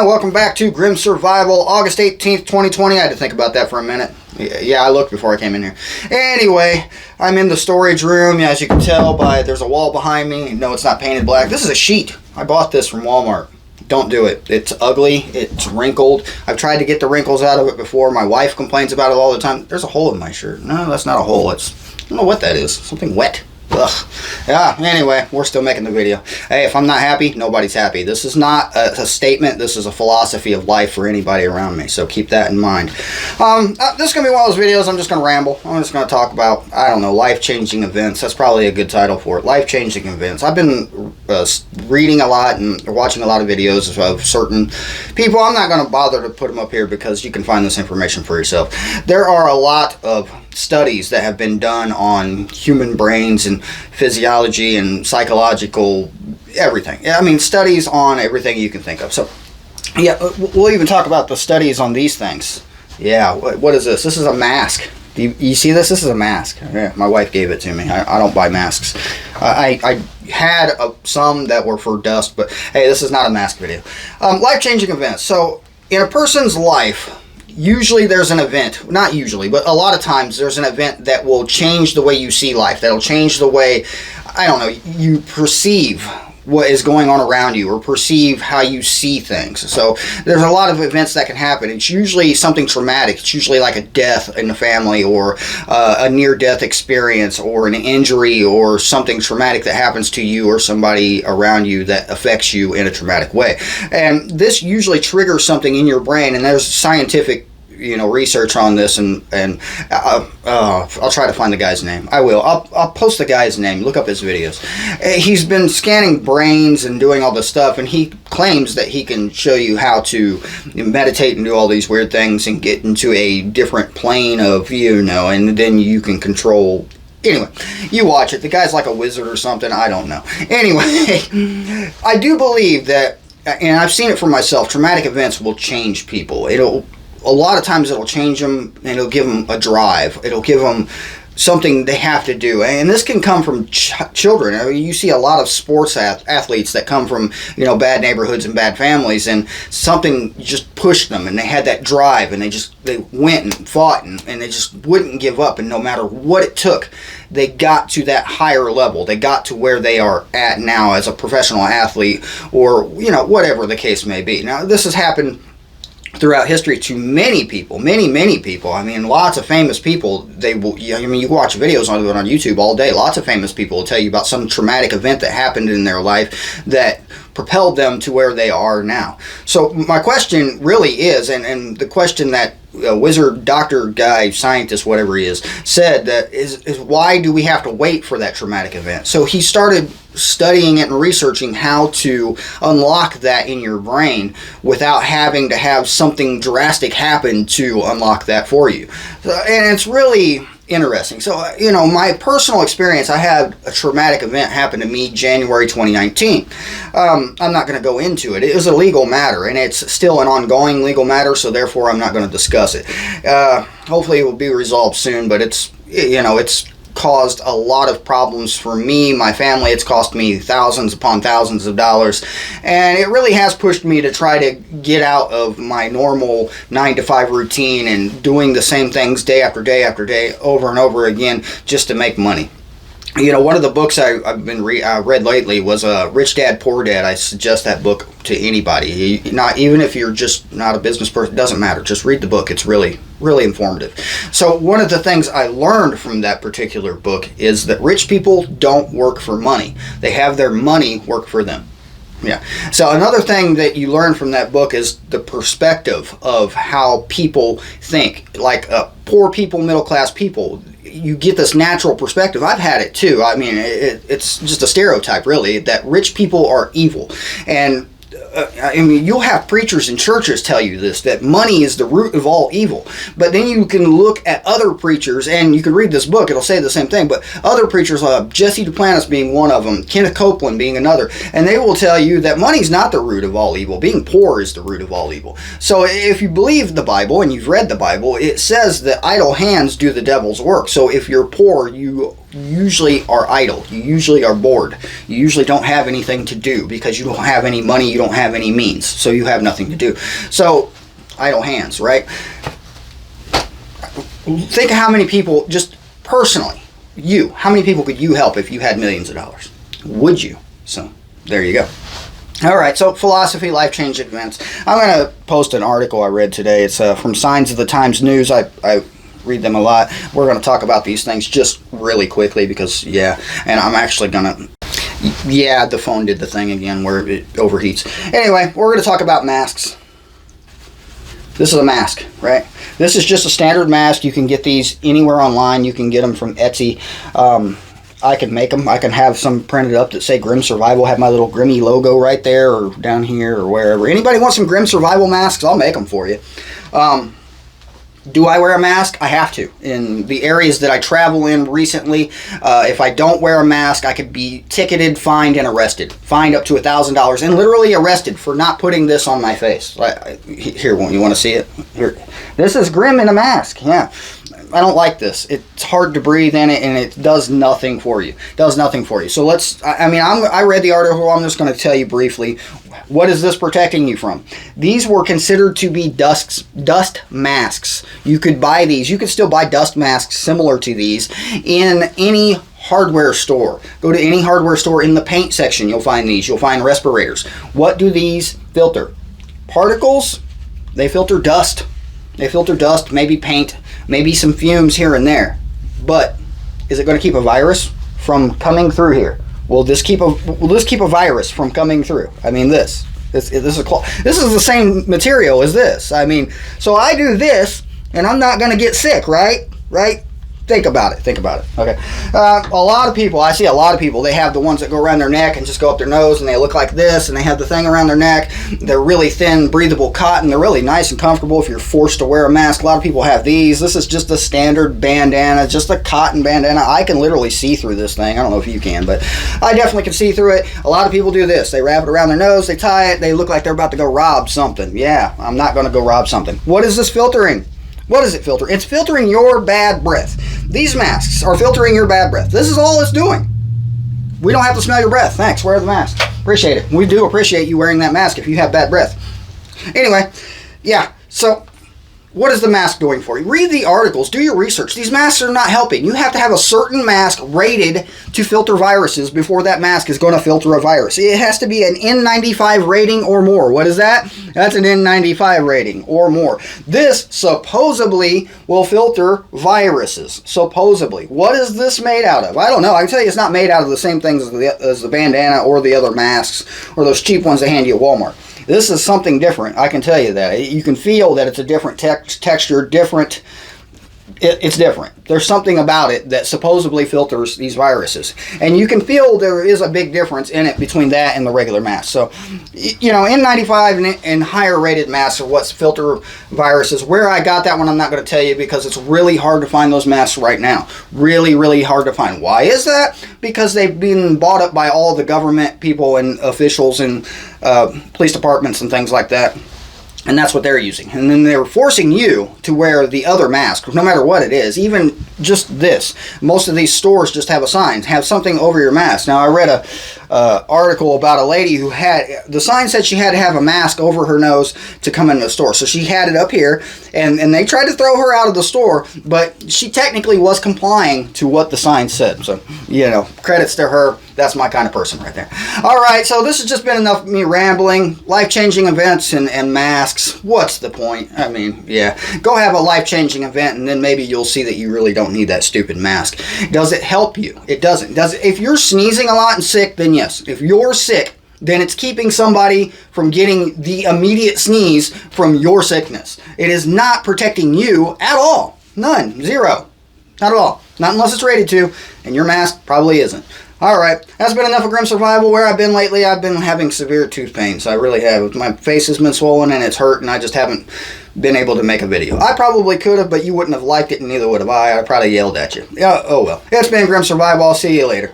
welcome back to Grim Survival, August 18th, 2020. I had to think about that for a minute. Yeah, I looked before I came in here. Anyway, I'm in the storage room. As you can tell by, there's a wall behind me. No, it's not painted black. This is a sheet. I bought this from Walmart. Don't do it. It's ugly. It's wrinkled. I've tried to get the wrinkles out of it before. My wife complains about it all the time. There's a hole in my shirt. No, that's not a hole. I don't know what that is. Something wet. Ugh. Yeah, anyway, we're still making the video. Hey, if I'm not happy, nobody's happy. This is not a statement. This is a philosophy of life for anybody around me, so keep that in mind. This is going to be one of those videos I'm just going to ramble. I'm just going to talk about, I don't know, life-changing events. That's probably a good title for it. Life-changing events. I've been reading a lot and watching a lot of videos of certain people. I'm not going to bother to put them up here because you can find this information for yourself. There are a lot of studies that have been done on human brains and physiology and psychological everything. I mean, studies on everything you can think of. So, yeah, we'll even talk about the studies on these things. Yeah, what is this? This is a mask. You see this? This is a mask. Yeah, my wife gave it to me. I don't buy masks. I had some that were for dust, but hey, this is not a mask video. Life-changing events. So, in a person's life, usually there's an event, not usually, but a lot of times there's an event that will change the way you see life, that'll change the way, I don't know, you perceive what is going on around you or perceive how you see things. So there's a lot of events that can happen. It's usually something traumatic. It's usually like a death in the family or a near-death experience or an injury or something traumatic that happens to you or somebody around you that affects you in a traumatic way. And this usually triggers something in your brain, and there's scientific research on this, and I'll try to find the guy's name. I will. I'll post the guy's name. Look up his videos. He's been scanning brains and doing all this stuff, and he claims that he can show you how to meditate and do all these weird things and get into a different plane of, and then you can control. Anyway, you watch it. The guy's like a wizard or something. I don't know. Anyway, I do believe that, and I've seen it for myself, traumatic events will change people. A lot of times it'll change them, and it'll give them a drive. It'll give them something they have to do. And this can come from children. I mean, you see a lot of sports athletes that come from, bad neighborhoods and bad families, and something just pushed them, and they had that drive, and they went and fought, and they just wouldn't give up. And no matter what it took, they got to that higher level. They got to where they are at now as a professional athlete, or, whatever the case may be. Now, this has happened throughout history to many people, many people. I mean, lots of famous people, you watch videos on it on YouTube all day. Lots of famous people will tell you about some traumatic event that happened in their life that propelled them to where they are now. So my question really is, and the question that wizard, doctor, guy, scientist, whatever he is, said that is why do we have to wait for that traumatic event? So he started studying it and researching how to unlock that in your brain without having to have something drastic happen to unlock that for you. And it's really interesting. So, my personal experience, I had a traumatic event happen to me January 2019. I'm not going to go into it. It was a legal matter, and it's still an ongoing legal matter, so therefore I'm not going to discuss it. Hopefully it will be resolved soon, but it's caused a lot of problems for me, my family. It's cost me thousands upon thousands of dollars, and it really has pushed me to try to get out of my normal 9-to-5 routine and doing the same things day after day after day over and over again just to make money. One of the books I've been read lately was Rich Dad, Poor Dad. I suggest that book to anybody. Not even if you're just not a business person, it doesn't matter. Just read the book. It's really, really informative. So one of the things I learned from that particular book is that rich people don't work for money. They have their money work for them. Yeah. So another thing that you learn from that book is the perspective of how people think. Like poor people, middle class people. You get this natural perspective. I've had it too. I mean, it's just a stereotype, really, that rich people are evil. And you'll have preachers in churches tell you this, that money is the root of all evil. But then you can look at other preachers, and you can read this book, it'll say the same thing, but other preachers, Jesse Duplantis being one of them, Kenneth Copeland being another, and they will tell you that money's not the root of all evil. Being poor is the root of all evil. So if you believe the Bible, and you've read the Bible, it says that idle hands do the devil's work. So if you're poor, you you usually are idle. You usually are bored. You usually don't have anything to do because you don't have any money, you don't have any means, so you have nothing to do. So, idle hands, right? Think of how many people, just personally, how many people could you help if you had millions of dollars? Would you? So, there you go. All right, so philosophy, life-changing events. I'm going to post an article I read today. It's from Signs of the Times News. I read them a lot. We're going to talk about these things just really quickly because, and I'm actually going to, the phone did the thing again where it overheats. Anyway, we're going to talk about masks. This is a mask, right? This is just a standard mask. You can get these anywhere online. You can get them from Etsy. I can make them. I can have some printed up that say Grim Survival. Have my little Grimmy logo right there or down here or wherever. Anybody want some Grim Survival masks? I'll make them for you. Do I wear a mask? I have to. In the areas that I travel in recently, if I don't wear a mask, I could be ticketed, fined, and arrested. Fined up to $1,000 and literally arrested for not putting this on my face. Here, you want to see it? Here. This is Grim in a mask. Yeah. I don't like this. It's hard to breathe in it, and it does nothing for you. It does nothing for you. So I read the article. I'm just going to tell you briefly. What is this protecting you from? These were considered to be dust masks. You could buy these. You could still buy dust masks similar to these in any hardware store. Go to any hardware store in the paint section. You'll find these. You'll find respirators. What do these filter? Particles. They filter dust. They filter dust, maybe paint, maybe some fumes here and there. But is it going to keep a virus from coming through here? Will this keep a virus from coming through? I mean, this is the same material as this. I mean, so I do this, and I'm not going to get sick, right? Right? Think about it. Okay. A lot of people, I see a lot of people, they have the ones that go around their neck and just go up their nose, and they look like this, and they have the thing around their neck. They're really thin, breathable cotton. They're really nice and comfortable if you're forced to wear a mask. A lot of people have these. This is just a standard bandana, just a cotton bandana. I can literally see through this thing. I don't know if you can, but I definitely can see through it. A lot of people do this. They wrap it around their nose, they tie it, they look like they're about to go rob something. Yeah, I'm not going to go rob something. What is this filtering? What does it filter? It's filtering your bad breath. These masks are filtering your bad breath. This is all it's doing. We don't have to smell your breath. Thanks. Wear the mask. Appreciate it. We do appreciate you wearing that mask if you have bad breath. Anyway, so what is the mask doing for you? Read the articles. Do your research. These masks are not helping. You have to have a certain mask rated to filter viruses before that mask is going to filter a virus. It has to be an N95 rating or more. What is that? That's an N95 rating or more. This supposedly will filter viruses. Supposedly. What is this made out of? I don't know. I can tell you it's not made out of the same things as the bandana or the other masks or those cheap ones they hand you at Walmart. This is something different. I can tell you that. You can feel that it's a different texture, different. It's different. There's something about it that supposedly filters these viruses. And you can feel there is a big difference in it between that and the regular mask. So, N95 and higher rated masks are what's filter viruses. Where I got that one, I'm not going to tell you because it's really hard to find those masks right now. Really, really hard to find. Why is that? Because they've been bought up by all the government people and officials and police departments and things like that. And that's what they're using. And then they're forcing you to wear the other mask, no matter what it is, even just this. Most of these stores just have a sign, have something over your mask. Now, I read a article about a lady who had, the sign said she had to have a mask over her nose to come into the store. So she had it up here, and they tried to throw her out of the store, but she technically was complying to what the sign said. So, credits to her. That's my kind of person right there. All right, so this has just been enough of me rambling. Life-changing events and masks. What's the point? I mean, go have a life-changing event, and then maybe you'll see that you really don't need that stupid mask. Does it help you? It doesn't. If you're sneezing a lot and sick, then yes. If you're sick, then it's keeping somebody from getting the immediate sneeze from your sickness. It is not protecting you at all. None. Zero. Not at all. Not unless it's rated to, and your mask probably isn't. Alright, that's been enough of Grim Survival. Where I've been lately, I've been having severe tooth pain, so I really have. My face has been swollen and it's hurt, and I just haven't been able to make a video. I probably could have, but you wouldn't have liked it, and neither would have I. I probably yelled at you. Yeah, oh well. It's been Grim Survival. I'll see you later.